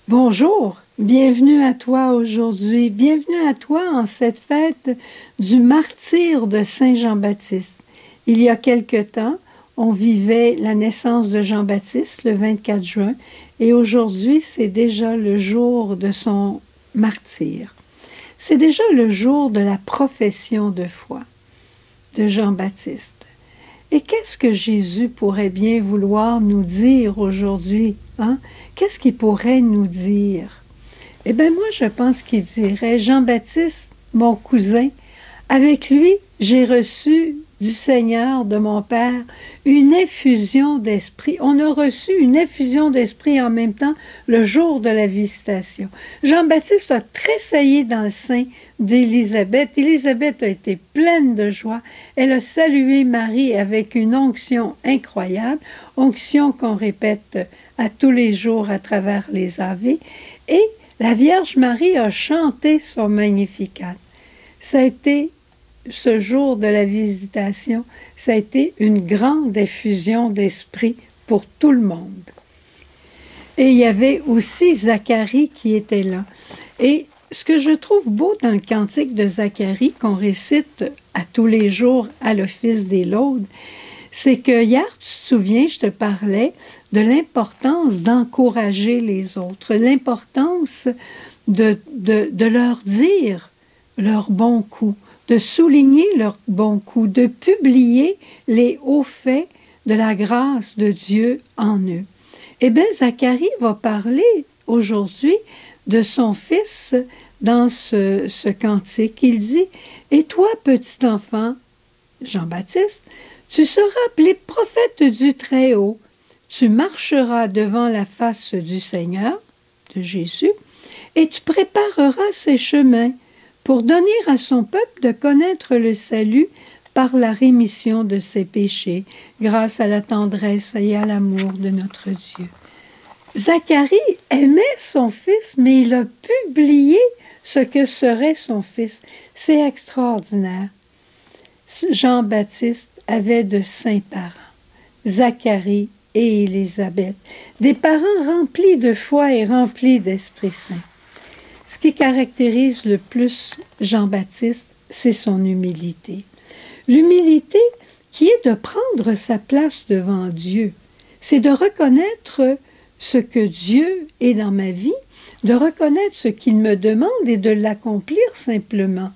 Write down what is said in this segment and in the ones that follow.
Bonjour, bienvenue à toi aujourd'hui, bienvenue à toi en cette fête du martyre de Saint Jean-Baptiste. Il y a quelque temps, on vivait la naissance de Jean-Baptiste le 24 juin et aujourd'hui c'est déjà le jour de son martyre. C'est déjà le jour de la profession de foi de Jean-Baptiste. Et qu'est-ce que Jésus pourrait bien vouloir nous dire aujourd'hui, hein? Qu'est-ce qu'il pourrait nous dire? Eh bien, moi, je pense qu'il dirait, Jean-Baptiste, mon cousin, avec lui, j'ai reçu du Seigneur, de mon Père, une effusion d'esprit. On a reçu une effusion d'esprit en même temps le jour de la visitation. Jean-Baptiste a tressailli dans le sein d'Élisabeth. Élisabeth a été pleine de joie. Elle a salué Marie avec une onction incroyable, onction qu'on répète à tous les jours à travers les Ave. Et la Vierge Marie a chanté son Magnificat. Ça a été ce jour de la visitation, ça a été une grande effusion d'esprit pour tout le monde. Et il y avait aussi Zacharie qui était là. Et ce que je trouve beau dans le cantique de Zacharie, qu'on récite à tous les jours à l'office des laudes, c'est que hier, tu te souviens, je te parlais de l'importance d'encourager les autres, l'importance de leur dire leurs bons coups, de souligner leurs bons coups, de publier les hauts faits de la grâce de Dieu en eux. Eh bien, Zacharie va parler aujourd'hui de son fils dans ce cantique. Il dit, « Et toi, petit enfant, Jean-Baptiste, tu seras appelé prophète du Très-Haut. Tu marcheras devant la face du Seigneur, de Jésus, et tu prépareras ses chemins pour donner à son peuple de connaître le salut par la rémission de ses péchés, grâce à la tendresse et à l'amour de notre Dieu. » Zacharie aimait son fils, mais il a publié ce que serait son fils. C'est extraordinaire. Jean-Baptiste avait de saints parents, Zacharie et Élisabeth, des parents remplis de foi et remplis d'Esprit Saint. Ce qui caractérise le plus Jean-Baptiste, c'est son humilité. L'humilité qui est de prendre sa place devant Dieu, c'est de reconnaître ce que Dieu est dans ma vie, de reconnaître ce qu'il me demande et de l'accomplir simplement.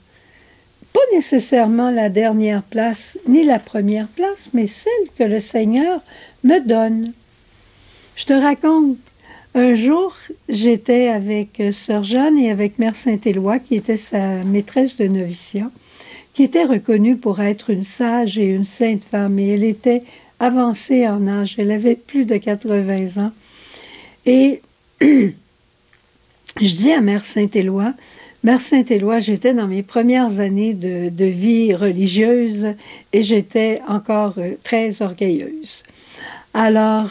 Pas nécessairement la dernière place ni la première place, mais celle que le Seigneur me donne. Je te raconte, un jour, j'étais avec Sœur Jeanne et avec Mère Saint-Éloi, qui était sa maîtresse de noviciat, qui était reconnue pour être une sage et une sainte femme, et elle était avancée en âge, elle avait plus de 80 ans. Et je dis à Mère Saint-Éloi, j'étais dans mes premières années de vie religieuse et j'étais encore très orgueilleuse. Alors,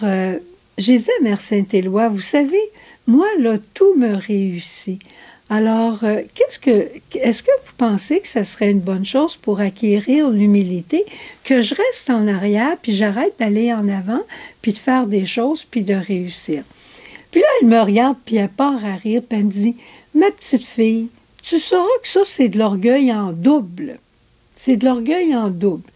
j'ai dit à Mère Saint-Éloi, vous savez, moi, là, tout me réussit. Alors, est-ce que vous pensez que ça serait une bonne chose pour acquérir l'humilité, que je reste en arrière, puis j'arrête d'aller en avant, puis de faire des choses, puis de réussir? Puis là, elle me regarde, puis elle part à rire, puis elle me dit, « Ma petite fille, tu sauras que ça, c'est de l'orgueil en double. C'est de l'orgueil en double.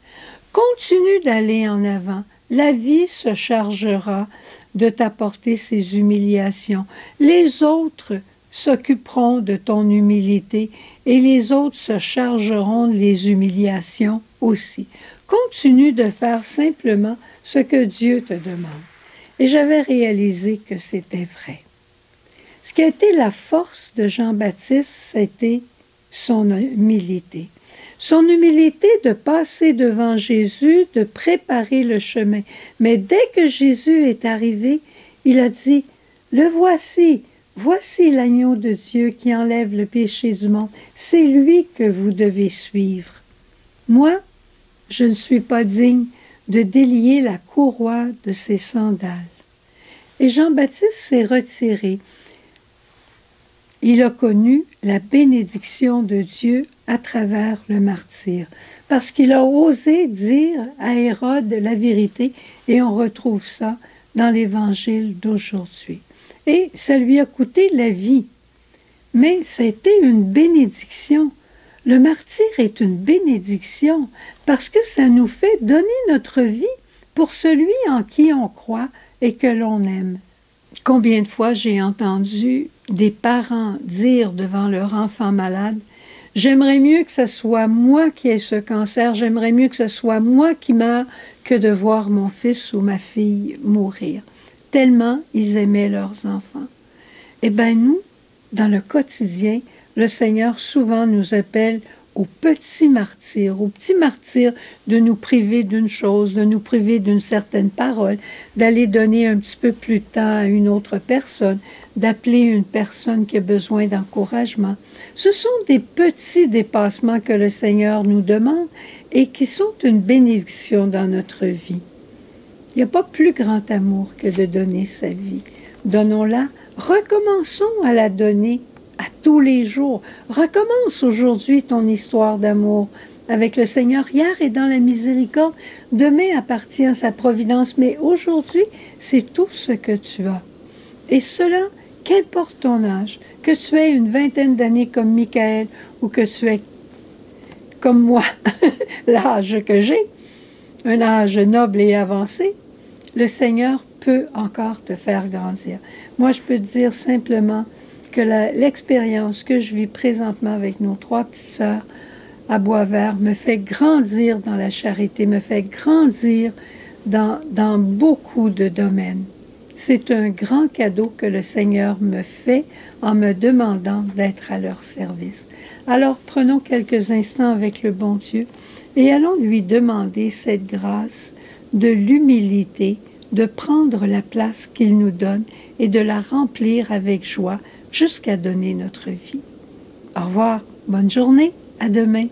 Continue d'aller en avant. La vie se chargera de t'apporter ces humiliations. Les autres s'occuperont de ton humilité et les autres se chargeront des humiliations aussi. Continue de faire simplement ce que Dieu te demande. » Et j'avais réalisé que c'était vrai. Ce qui a été la force de Jean-Baptiste, c'était son humilité. Son humilité de passer devant Jésus, de préparer le chemin. Mais dès que Jésus est arrivé, il a dit, « Le voici, voici l'agneau de Dieu qui enlève le péché du monde. C'est lui que vous devez suivre. Moi, je ne suis pas digne de délier la courroie de ses sandales. » Et Jean-Baptiste s'est retiré. Il a connu la bénédiction de Dieu à travers le martyre, parce qu'il a osé dire à Hérode la vérité, et on retrouve ça dans l'Évangile d'aujourd'hui. et ça lui a coûté la vie. Mais ça a été une bénédiction. Le martyre est une bénédiction parce que ça nous fait donner notre vie pour celui en qui on croit et que l'on aime. Combien de fois j'ai entendu des parents dire devant leur enfant malade, « J'aimerais mieux que ce soit moi qui ai ce cancer, j'aimerais mieux que ce soit moi qui meure que de voir mon fils ou ma fille mourir. » Tellement ils aimaient leurs enfants. Eh bien nous, dans le quotidien, le Seigneur souvent nous appelle au petit martyr de nous priver d'une chose, de nous priver d'une certaine parole, d'aller donner un petit peu plus de temps à une autre personne, d'appeler une personne qui a besoin d'encouragement. Ce sont des petits dépassements que le Seigneur nous demande et qui sont une bénédiction dans notre vie. Il n'y a pas plus grand amour que de donner sa vie. Donnons-la, recommençons à la donner à tous les jours. Recommence aujourd'hui ton histoire d'amour avec le Seigneur. Hier est dans la miséricorde, demain appartient à sa providence, mais aujourd'hui, c'est tout ce que tu as. Et cela, qu'importe ton âge, que tu aies une vingtaine d'années comme Michael ou que tu aies, comme moi, l'âge que j'ai, un âge noble et avancé, le Seigneur peut encore te faire grandir. Moi, je peux te dire simplement que l'expérience que je vis présentement avec nos 3 petites sœurs à Boisvert me fait grandir dans la charité, me fait grandir dans beaucoup de domaines. C'est un grand cadeau que le Seigneur me fait en me demandant d'être à leur service. Alors, prenons quelques instants avec le bon Dieu et allons lui demander cette grâce de l'humilité, de prendre la place qu'il nous donne et de la remplir avec joie jusqu'à donner notre vie. Au revoir, bonne journée, à demain.